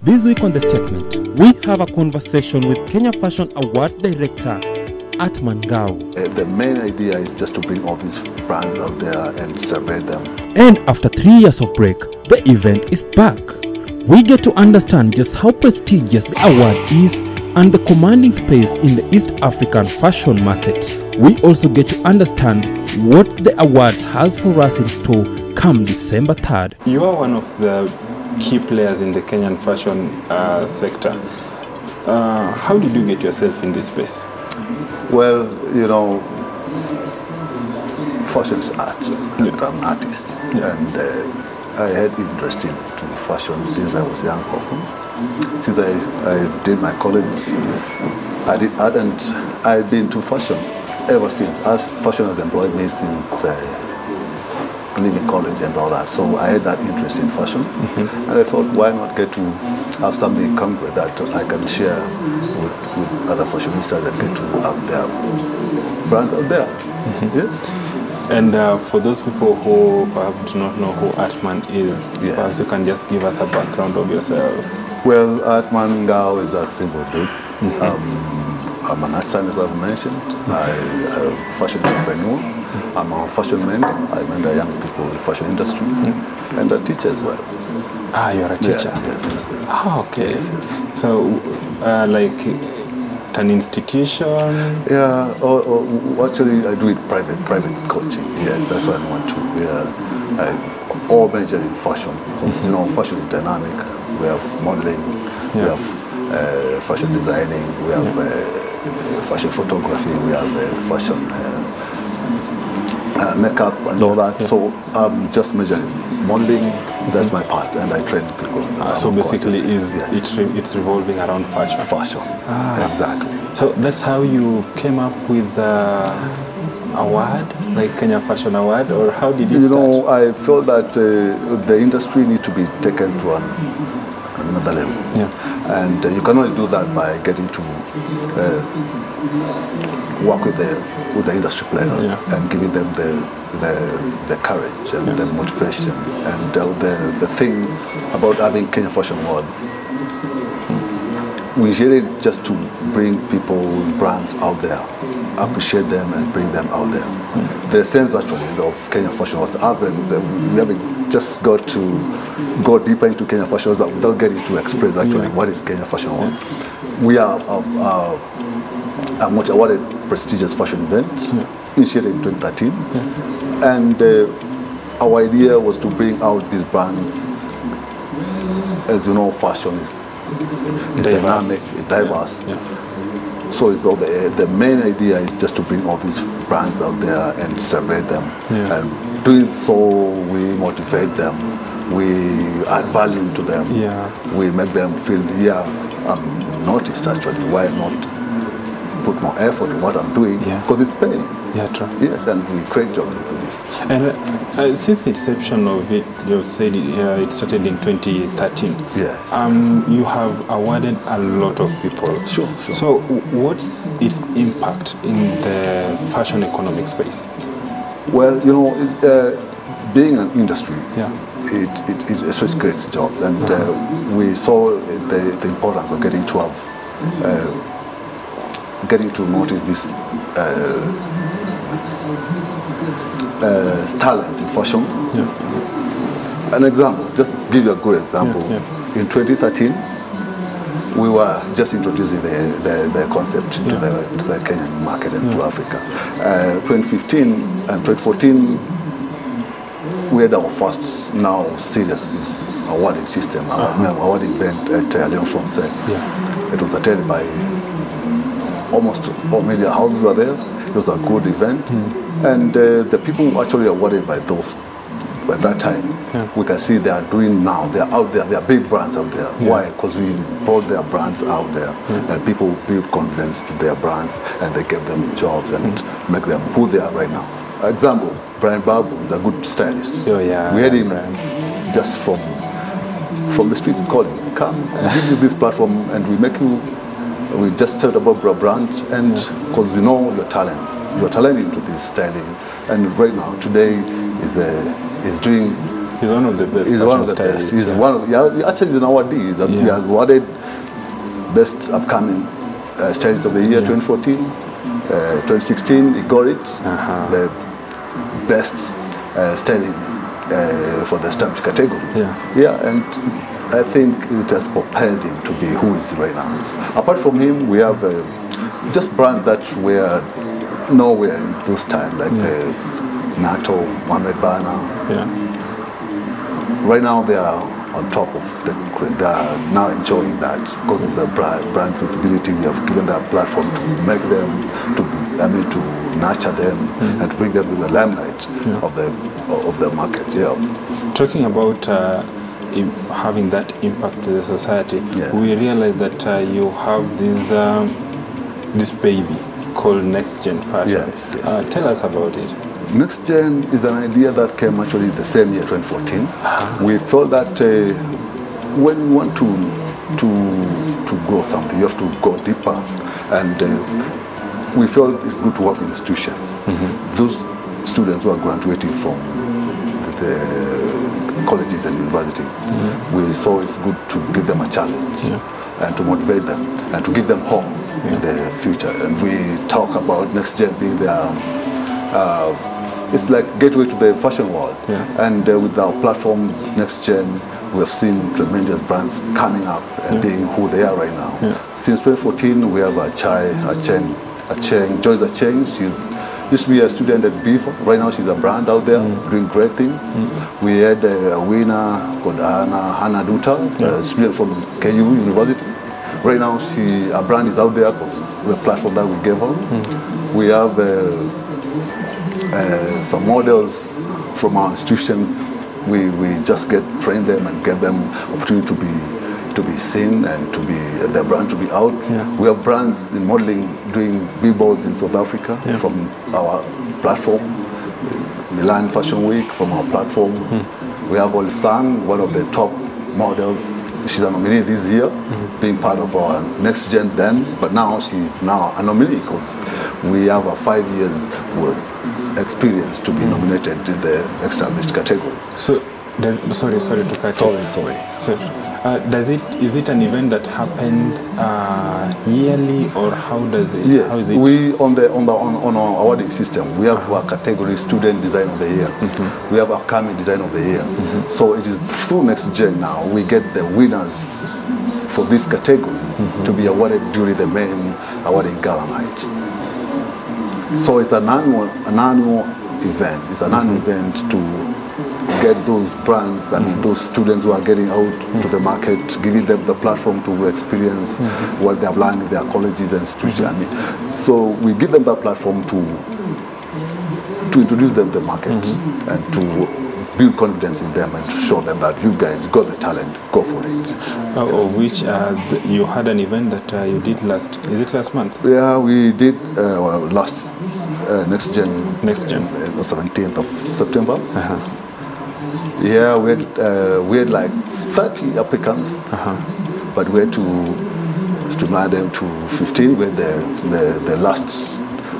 This week on The Statement, we have a conversation with Kenya Fashion Awards Director, Atman Ngao. The main idea is just to bring all these brands out there and celebrate them. And after 3 years of break, the event is back. We get to understand just how prestigious the award is and the commanding space in the East African fashion market. We also get to understand what the award has for us in store come December 3rd. You are one of the key players in the Kenyan fashion sector. How did you get yourself in this space? Well, you know, fashion is art, and I'm an artist. And I had interest in fashion since I was a young person. Since I did my college, I did art, and I've been to fashion ever since. As fashion has employed me since leaving college and all that. So I had that interest in fashion, and I thought, why not get to have something concrete that I can share with other fashionistas and get to have their brands out there. Yes. And for those people who perhaps do not know who Atman is, perhaps you can just give us a background of yourself. Well, Atman Ngao is a simple dude. I'm an artist, as I've mentioned. I'm a fashion entrepreneur. I'm a fashion mentor. I mentor young people in the fashion industry and a teacher as well. Ah, you're a teacher? Yes. Ah, okay. Yes. So, like an institution? Yeah, or actually I do it private coaching. Yeah, that's what I want to. I all major in fashion because you know fashion is dynamic. We have modeling, we have fashion designing, we have fashion photography, we have fashion makeup and all that. So I'm just measuring modeling. That's my part, and I train people. So basically, it's revolving around fashion. Fashion, exactly. So that's how you came up with the award, like Kenya Fashion Award, or how did it start? You know, I felt that the industry needs to be taken to another level. Yeah. And you can only do that by getting to work with the industry players and giving them the courage and the motivation and the thing about having Kenya Fashion Award. We did it just to bring people's brands out there, appreciate them and bring them out there. The sense actually of Kenya Fashion Award, we haven't just got to go deeper into Kenya Fashion Award without getting to express actually what is Kenya Fashion Award. We are a much awarded prestigious fashion event initiated in 2013, and our idea was to bring out these brands. As you know, fashion is dynamic, diverse. So it's all the main idea is just to bring all these brands out there and celebrate them. And doing so, we motivate them, we add value to them, we make them feel, I'm noticed actually, why not put more effort in what I'm doing, because it's paying. Yeah, true. Yes, and we create jobs into this. And since the inception of it, you said it started in 2013. Yes. You have awarded a lot of people. Sure. So what's its impact in the fashion economic space? Well, you know, being an industry, it creates jobs, and we saw the importance of getting to notice this talents in fashion. An example, just give you a good example. In 2013, we were just introducing the concept to the Kenyan market and to Africa. 2015 and 2014, we had our first now serious awarding system, awarding event at Lyon Francais. It was attended by almost all media houses were there. It was a good event, and the people actually awarded by those. By that time, we can see they are doing now. They are out there. They are big brands out there. Why? Because we brought their brands out there, and people build confidence to their brands, and they give them jobs and make them who they are right now. Example: Brian Babu is a good stylist. We had him just from the street, call him, come, we give you this platform, and we make you. We just set up a brand, and because we know your talent, you're talented into this styling, and right now today is doing He's one of the best. He's one of the best. He's one of, actually he's an awardee. He has awarded Best Upcoming Stylist of the Year 2014. 2016 he got it. The Best Styling for the established category. And I think it has propelled him to be who he is right now. Apart from him, we have just brands that were nowhere in those times, like NATO, Mohamed Bana. Right now they are on top of the, they are now enjoying that because of the brand visibility. We have given that platform to make them, to nurture them and to bring them to the limelight of the market. Talking about having that impact to the society, we realize that you have this baby called Next Gen Fashion. Tell us about it. Next Gen is an idea that came actually the same year, 2014. We felt that when you want to grow something, you have to go deeper, and we felt it's good to work with institutions. Those students who are graduating from the colleges and universities, we saw it's good to give them a challenge and to motivate them and to give them hope in the future. And we talk about Next Gen being their it's like gateway to the fashion world. And with our platform Next Gen, we have seen tremendous brands coming up and being who they are right now. Since 2014, we have Acheng, Joyce Acheng. She's used to be a student at BIFA. Right now she's a brand out there doing great things. We had a winner called Hannah Duta, a student from KU University. Right now her brand is out there because the platform that we gave her. We have some models from our institutions. We just train them and give them opportunity to be seen and to be their brand to be out. We have brands in modeling doing billboards in South Africa from our platform. Milan Fashion Week from our platform. We have Olsang, one of the top models. She's a nominee this year, being part of our Next Gen then, but now she's now a nominee because we have a 5 years experience to be nominated in the established category. So, sorry to cut you. Is it an event that happens yearly, or how does it? Yes, how is it? We on our awarding system, we have our category Student Design of the Year. We have Upcoming Design of the Year. So it is through Next Gen now we get the winners for these categories to be awarded during the main awarding gala night. So it's an annual event. It's an annual event to get those brands, those students who are getting out to the market, giving them the platform to experience what they have learned in their colleges and institutions. So we give them that platform to introduce them to the market and to build confidence in them and to show them that you guys got the talent, go for it. Of which you had an event that you did last month? Yeah, we did last Next Gen. The 17th of September. Yeah, we had like 30 applicants, but we had to streamline them to 15. We had the last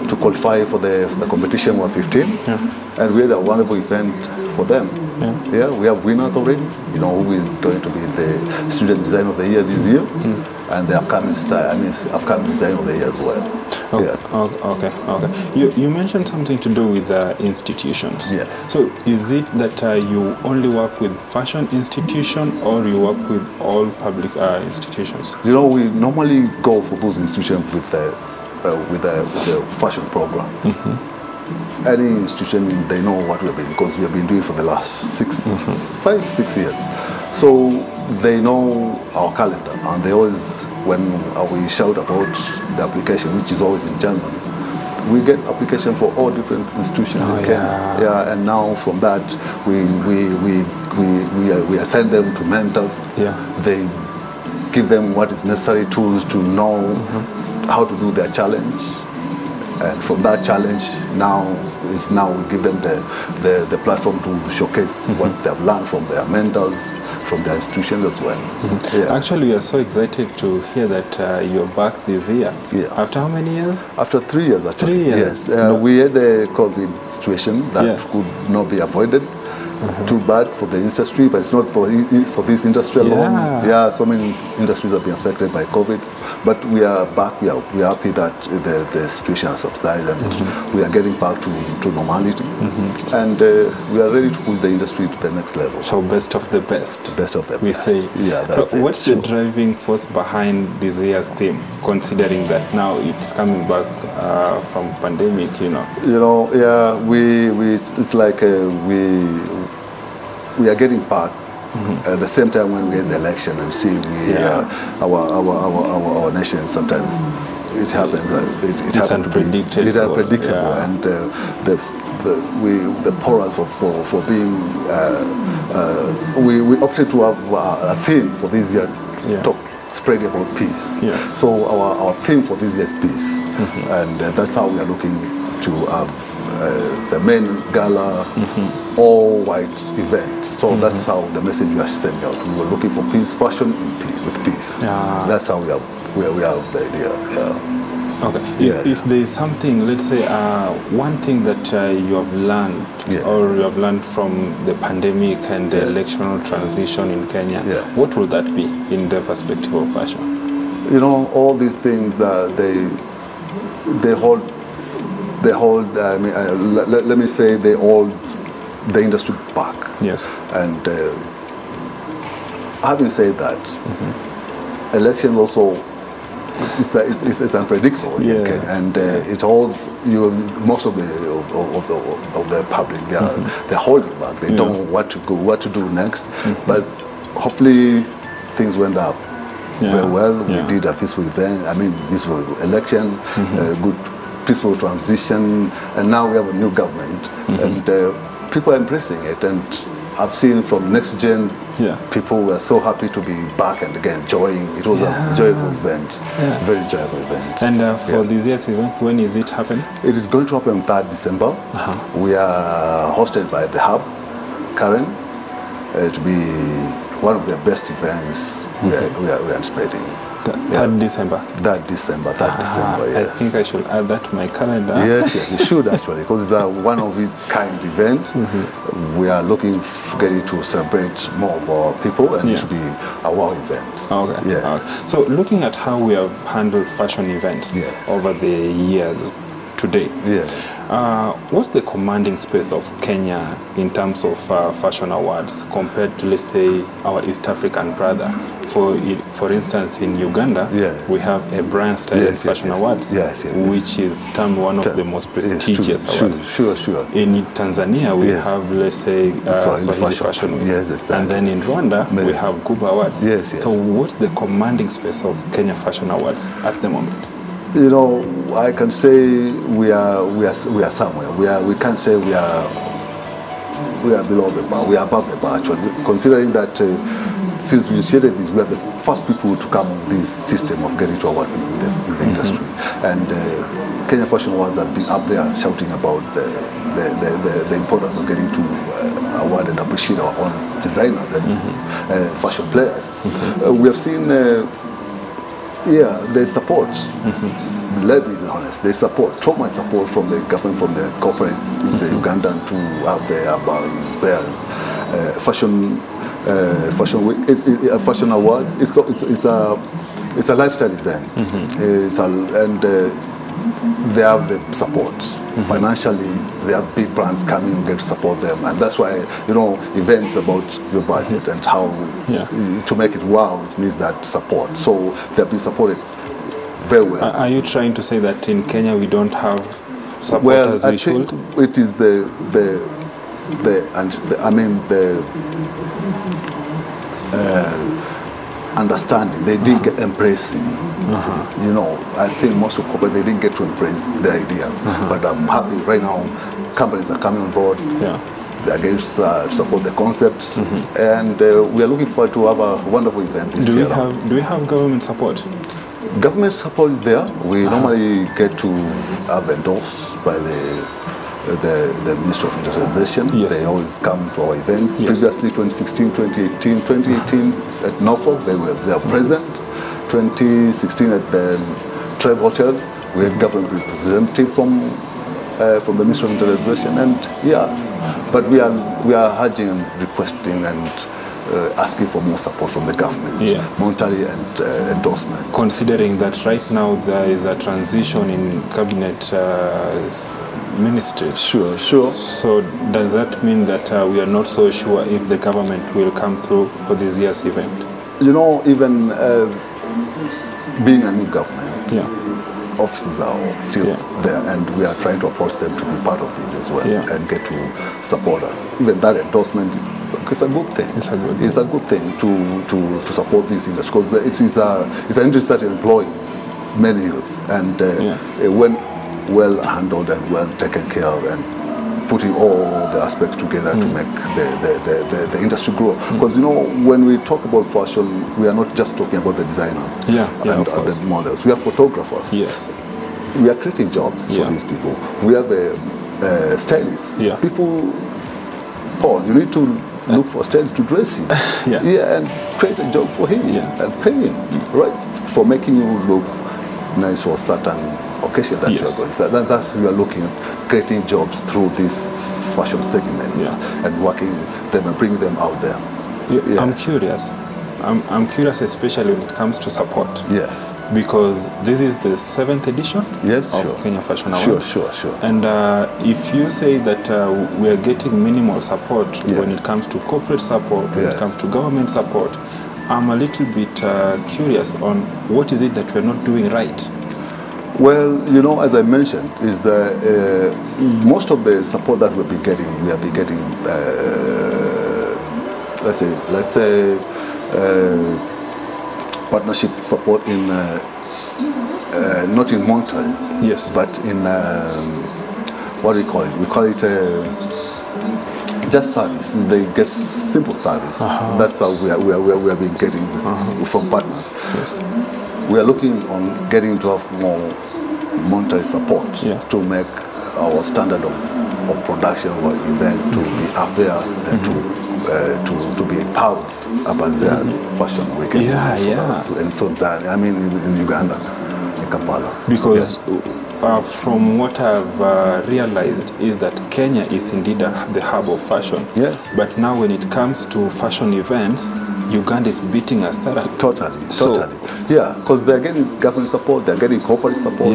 to qualify for the competition were 15, and we had a wonderful event for them. Yeah, we have winners already. You know who is going to be the Student Design of the Year this year, and the upcoming Design of the Year as well. Okay. You mentioned something to do with institutions. So is it that you only work with fashion institutions, or you work with all public institutions? You know, we normally go for those institutions with the fashion programs. Any institution, they know what we have been, because we have been doing for the last 5, 6 years. So they know our calendar, and they always, when we shout about the application, which is always in January, we get application for all different institutions in Kenya. And now from that, we assign them to mentors. They give them what is necessary tools to know how to do their challenge. And from that challenge, now we give them the platform to showcase what they have learned from their mentors, from their institutions as well. Actually, we are so excited to hear that you're back this year. After how many years? After 3 years, actually. 3 years. Yes. We had a COVID situation that could not be avoided. Too bad for the industry, but it's not for this industry alone. Yeah, so many industries have been affected by COVID, but we are back. We are happy that the situation has subsided and we are getting back to normality, and we are ready to push the industry to the next level. So best of the best. Best of the we best. say. Yeah, that's it. What's the driving force behind this year's theme, considering that now it's coming back from pandemic? Yeah, it's like we are getting back at the same time when we had the election, and see our nation sometimes it happens. It's unpredictable. It's unpredictable, and the porous for being. We opted to have a theme for this year. Talk spread about peace. So our theme for this year is peace, and that's how we are looking to have the main gala, all-white event. So that's how the message we are sending out. We were looking for peace, fashion in peace, with peace. That's how we have the idea. Okay. If there is something, let's say, one thing that you have learned, or you have learned from the pandemic and the electoral transition in Kenya, what will that be in the perspective of fashion? All these things they hold. Let me say they hold the industry back. Yes. And having said that, election also it's unpredictable. And it holds most of the public. They're holding back. They don't know what to do next. But hopefully things went up very well. We did a peaceful event. Peaceful election. Good. Peaceful transition, and now we have a new government, and people are embracing it. And I've seen from Next Gen, people were so happy to be back and again enjoying. It was a joyful event, very joyful event. And for this year's event, when is it happening? It is going to happen on 3rd December. We are hosted by the Hub, Karen. To be one of the best events we are anticipating. 3rd December. 3rd December, yes. I think I should add that to my calendar. Yes, you should actually, because it's one of its kind event. We are looking to celebrate more of our people, and it should be a wow event. Okay. So looking at how we have handled fashion events over the years today, what's the commanding space of Kenya in terms of fashion awards compared to, let's say, our East African brother? For instance, in Uganda, we have a brand style fashion awards, which is termed one of the most prestigious awards. Sure. In Tanzania, we have, let's say, Swahili Fashion Week. And then in Rwanda, we have Guba Awards. So what's the commanding space of Kenya Fashion Awards at the moment? I can say we are somewhere. We can't say we are below the bar. We are above the bar, actually, considering that since we initiated this, we are the first people to come with this system of getting to award people in the industry. And Kenya Fashion Awards have been up there shouting about the importance of getting to award and appreciate our own designers and fashion players. We have seen. There's support. Let's be honest. There's support, too much support from the government, from the corporates in the Ugandan to have their fashion week, fashion awards. It's a lifestyle event. They have the support. Financially, they have big brands coming and get to support them, and that's why events about your budget and how to make it wow, it needs that support. So they've been supported very well. Are you trying to say that in Kenya we don't have support as we should? It is the understanding. They didn't get embracing. I think most of corporate, they didn't get to embrace the idea. But I'm happy right now. Companies are coming on board. They're going to support the concept, and we are looking forward to have a wonderful event this year. Do we have government support? Government support is there. We normally get to have endorsed by the Ministry of Industrialization. They always come to our event. Previously, 2016, 2018, 2018 at Norfolk, they are present. 2016 at the Tribe Hotel, we had government representative from the Ministry of Industrialization, and But we are urging and requesting and asking for more support from the government, monetary and endorsement. Considering that right now there is a transition in cabinet ministries. Sure. So does that mean that we are not so sure if the government will come through for this year's event? You know, even being a new government, officers are still there, and we are trying to approach them to be part of this as well and get to support us. Even that endorsement it's a good thing. It's a good thing to support this industry, because it's an industry that employs many youth, and when well handled and well taken care of, and putting all the aspects together to make the industry grow. Because you know, when we talk about fashion, we are not just talking about the designers and the models. We have photographers. Yes. We are creating jobs for these people. We have a stylist. People, Paul, you need to look for a stylist to dress him. And create a job for him and pay him, right, for making you look nice for a certain occasion that you are going. That's we are looking at creating jobs through these fashion segments and working them and bringing them out there. I'm curious. I'm curious, especially when it comes to support. Yes. Because this is the 7th edition of Kenya Fashion Awards. Sure. And if you say that we are getting minimal support when it comes to corporate support, when it comes to government support, I'm a little bit curious on what is it that we're not doing right. Well, you know, as I mentioned, is most of the support that we have been getting, let's say, partnership support in not in monetary, but in what do we call it? We call it just service. They get simple service. That's how we have been getting this from partners. We are looking on getting to have more monetary support to make our standard of production or event to be up there and to be part of Abazia's fashion weekend. And so that, I mean, in Uganda, in Kampala. Because from what I've realized is that Kenya is indeed the hub of fashion. But now when it comes to fashion events, Uganda is beating us thoroughly. Totally. Because they're getting government support, they're getting corporate support.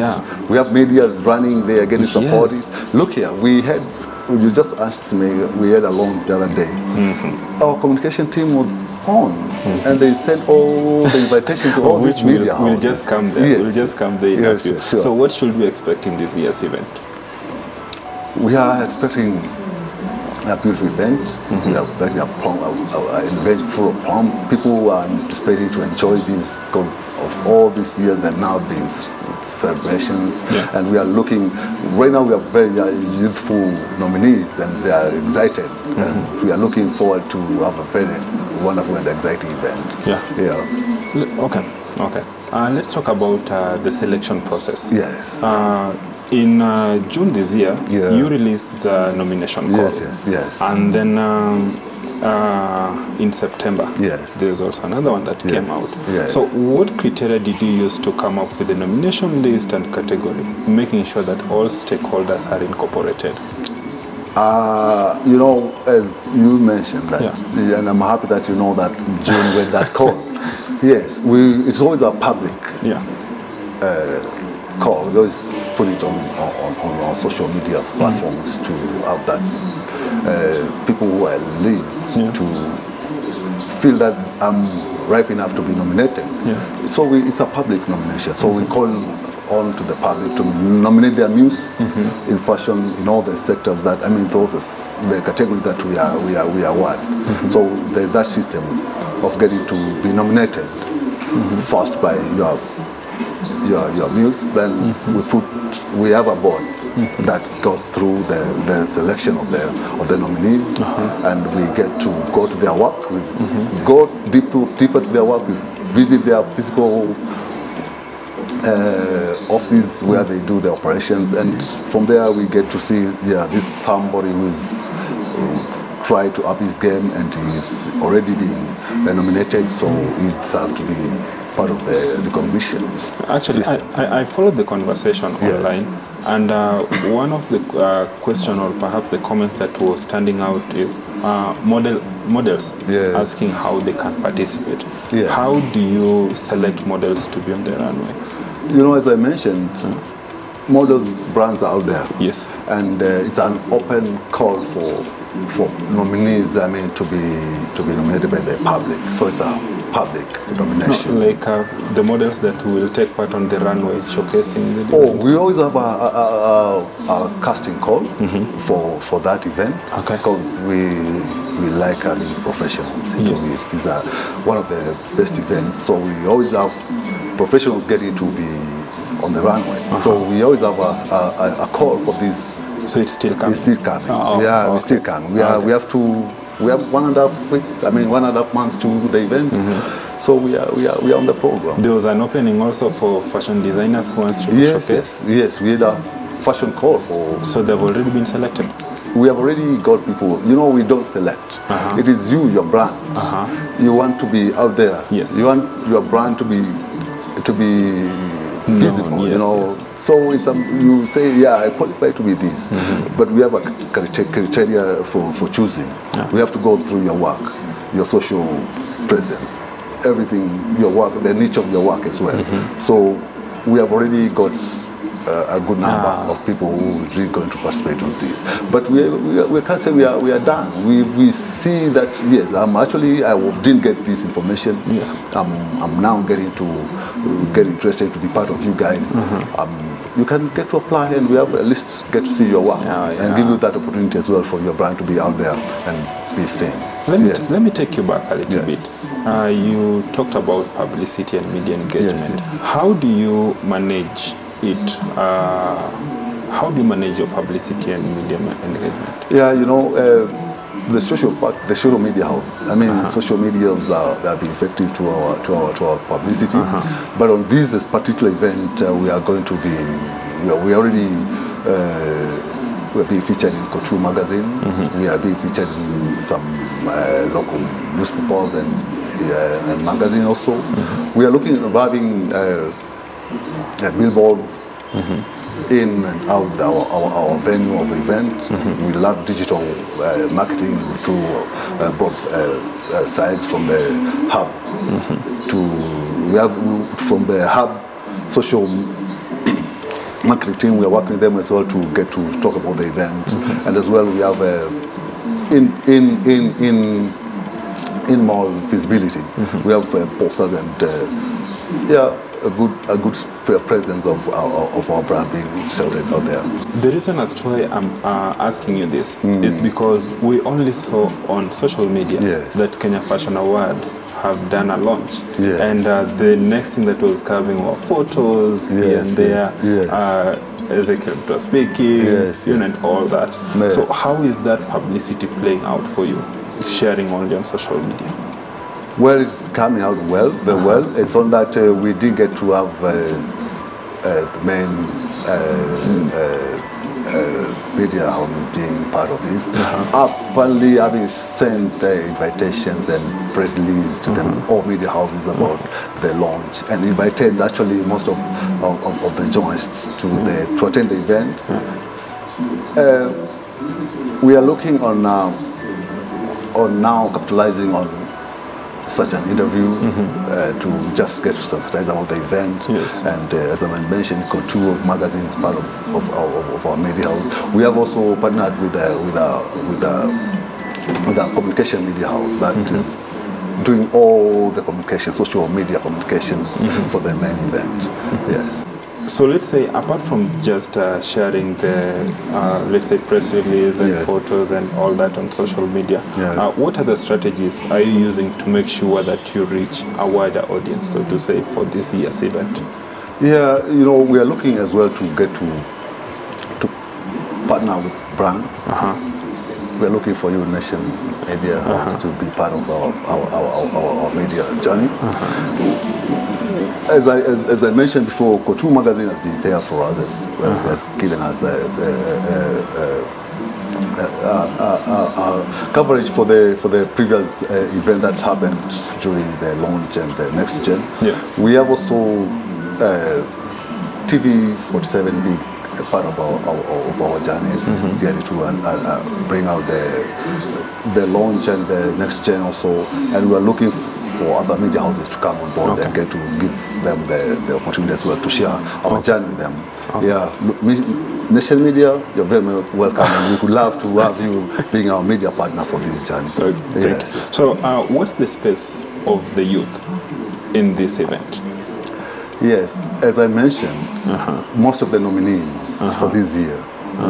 We have medias running, they are getting support. Look here, you just asked me, we had a launch the other day. Our communication team was on, and they sent all the invitation to all these media houses. We'll just come there. We'll just come there. So what should we expect in this year's event? We are expecting a beautiful event. We are expecting an event full of plum. People are anticipating to enjoy this because of all these years that now being celebrations. And we are looking, right now we have very youthful nominees and they are excited. And we are looking forward to have a very wonderful and exciting event. Okay. Let's talk about the selection process. In June this year, you released the nomination call. And then in September, there's also another one that came out. So what criteria did you use to come up with the nomination list and category, making sure that all stakeholders are incorporated? You know, as you mentioned that, and I'm happy that you know that June with that call. It's always a public call. We always put it on our social media platforms to have that people who are lead to feel that I'm ripe enough to be nominated. So it's a public nomination. So we call on to the public to nominate their muse in fashion in all the sectors that, I mean, those the categories that we award. So there's that system of getting to be nominated first by your muse. Then we have a board that goes through the selection of the nominees, and we get to go to their work. We go deeper to their work. We visit their physical offices where they do the operations, and from there we get to see this is somebody who's tried to up his game and he's already been nominated, so he deserves to be part of the recognition. Actually, I followed the conversation online, And one of the question or perhaps the comments that was standing out is models asking how they can participate. Yes. How do you select models to be on the runway? You know, as I mentioned, models brands are out there. Yes. And it's an open call for nominees, I mean, to be nominated by the public. So it's a public nomination. No, like the models that will take part on the runway showcasing the different... we always have a casting call for that event. Okay. Because we like having professionals. Yes. These are one of the best events. So we always have professionals getting to be on the runway. So we always have a call for this. So it's still coming? It's still coming. Oh, yeah, okay. It's still coming. We have 1.5 weeks, 1.5 months to the event. So we are on the program. There was an opening also for fashion designers who wants to showcase? Yes, we had a fashion call for... So they've already been selected? We have already got people. You know, we don't select. It is you, your brand. You want to be out there. Yes. You want your brand to be visible, you know. Yes. So it's you say, yeah, I qualify to be this, but we have a criteria for choosing. We have to go through your work, your social presence, everything, your work, the niche of your work as well. So we have already got a good number of people who are really going to participate on this. But we can't say we are done. We see that, yes, I didn't get this information. Yes. I'm now getting interested to be part of you guys. You can get to apply, and we have at least get to see your work and give you that opportunity as well for your brand to be out there and be seen. Let me take you back a little bit. You talked about publicity and media engagement. Yes. How do you manage it? How do you manage your publicity and media engagement? Yeah, you know, the social media help. I mean, social media have been effective to our publicity. But on this particular event, we are going to be, we already we're being featured in Couture magazine. We are being featured in some local newspapers and magazine also. We are looking at having billboards in and out our venue of event. We love digital marketing through both sides, from the hub from the hub social marketing team. We are working with them as well to get to talk about the event, and as well we have in mall visibility. We have posters and a good presence of our brand being shouted out there. The reason as to why I'm asking you this is because we only saw on social media that Kenya Fashion Awards have done a launch, and the next thing that was coming were photos here and there. Ezekiel was speaking, and all that. So how is that publicity playing out for you, sharing only on social media? Well, it's coming out very well. It's on that we did get to have the main media houses being part of this. Apparently, having sent invitations and press releases to them, all media houses about the launch, and invited actually most of the journalists to attend the event. We are looking on now capitalizing on such an interview to just get to sensitize about the event. And as I mentioned, Couture magazine is part of our media house. We have also partnered with a communication media house that is doing all the communication, social media communications for the main event. Yes. So let's say, apart from just sharing the, let's say, press release and photos and all that on social media, what other strategies are you using to make sure that you reach a wider audience, so to say, for this year's event? Yeah, you know, we are looking as well to get to partner with brands. We are looking for you, Nation Media House, to be part of our media journey. As I mentioned before, Couture magazine has been there for us, has given us coverage for the previous event that happened during the launch and the next gen. We have also TV 47 being a part of our journey is really to bring out the launch and the next gen also, and we are looking for other media houses to come on board and get to give them the opportunity as well to share our journey with them. Yeah, Nation Media, you're very welcome, and we would love to have you being our media partner for this journey. Yes. So, what's the space of the youth in this event? Yes, as I mentioned, most of the nominees for this year,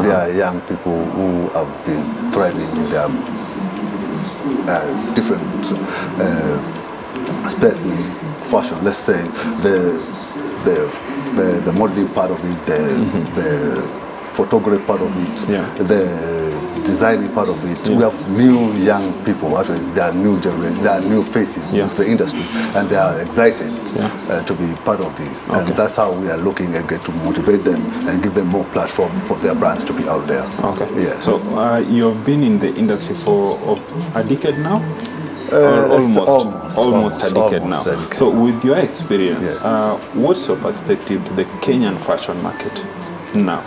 they are young people who have been thriving in their different space in fashion. Let's say the modeling part of it, the photography part of it, the designing part of it. We have new young people. Actually, they are new generation, they are new faces in the industry, and they are excited to be part of this. And that's how we are looking and get to motivate them and give them more platform for their brands to be out there. Okay. Yeah. So you've been in the industry for a decade now. Almost a decade now. So with your experience, what's your perspective to the Kenyan fashion market now?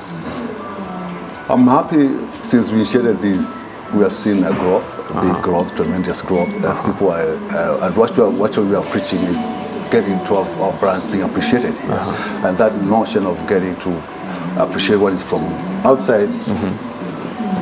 I'm happy since we initiated this, we have seen a growth, a big growth, tremendous growth. People are, and what we are preaching is getting to have our brands being appreciated here. And that notion of getting to appreciate what is from outside,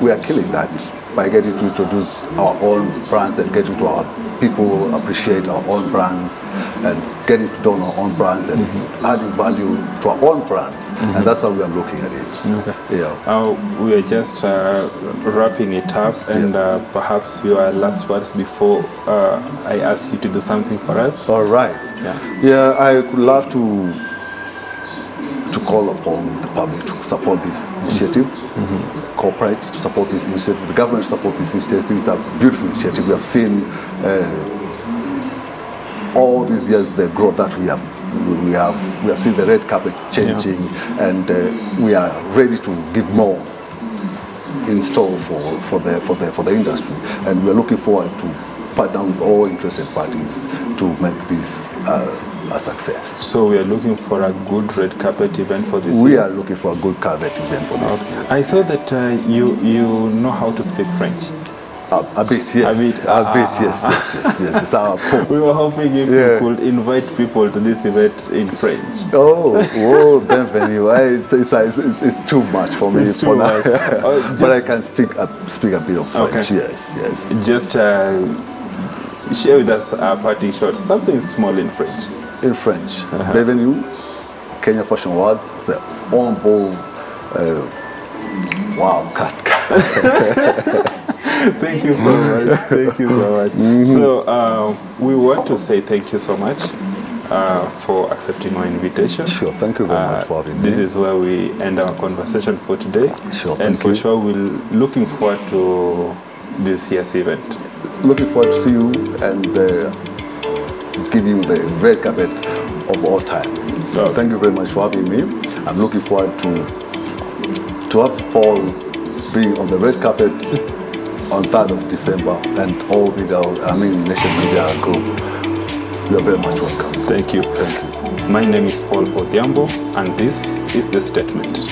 we are killing that by getting to introduce our own brands and getting to our people appreciate our own brands and getting to don our own brands and adding value to our own brands. And that's how we are looking at it. Yeah. We are just wrapping it up, and perhaps your last words before I ask you to do something for us. All right. Yeah, I would love to call upon the public to support this initiative, corporates to support this initiative, the government to support this initiative. It's a beautiful initiative. We have seen all these years the growth that we have seen the red carpet changing, and we are ready to give more in store for the industry, and we are looking forward to partner with all interested parties to make this a success. So we are looking for a good red carpet event for this We year? are looking for a good carpet event for this year. I saw that you know how to speak French. A bit, yes. Yes. It's our hope. We were hoping if you could invite people to this event in French. Bienvenue. It's too much for me. It's too much. But I can speak a bit of French. Yes. Just share with us a parting shot, something small in French. In French. Bienvenue, Kenya Fashion World. C'est un beau. Wow, cut. Thank you so much. Thank you so much. So we want to say thank you so much for accepting our invitation. Sure, thank you very much for having me. This is where we end our conversation for today. Sure, and for sure we're looking forward to this year's event. Looking forward to see you and give you the red carpet of all times. Okay. Thank you very much for having me. I'm looking forward to have Paul being on the red carpet on 3rd of December, and all Nation Media Group. You are very much welcome. Thank you. Thank you. My name is Paul Odhiambo, and this is The Statement.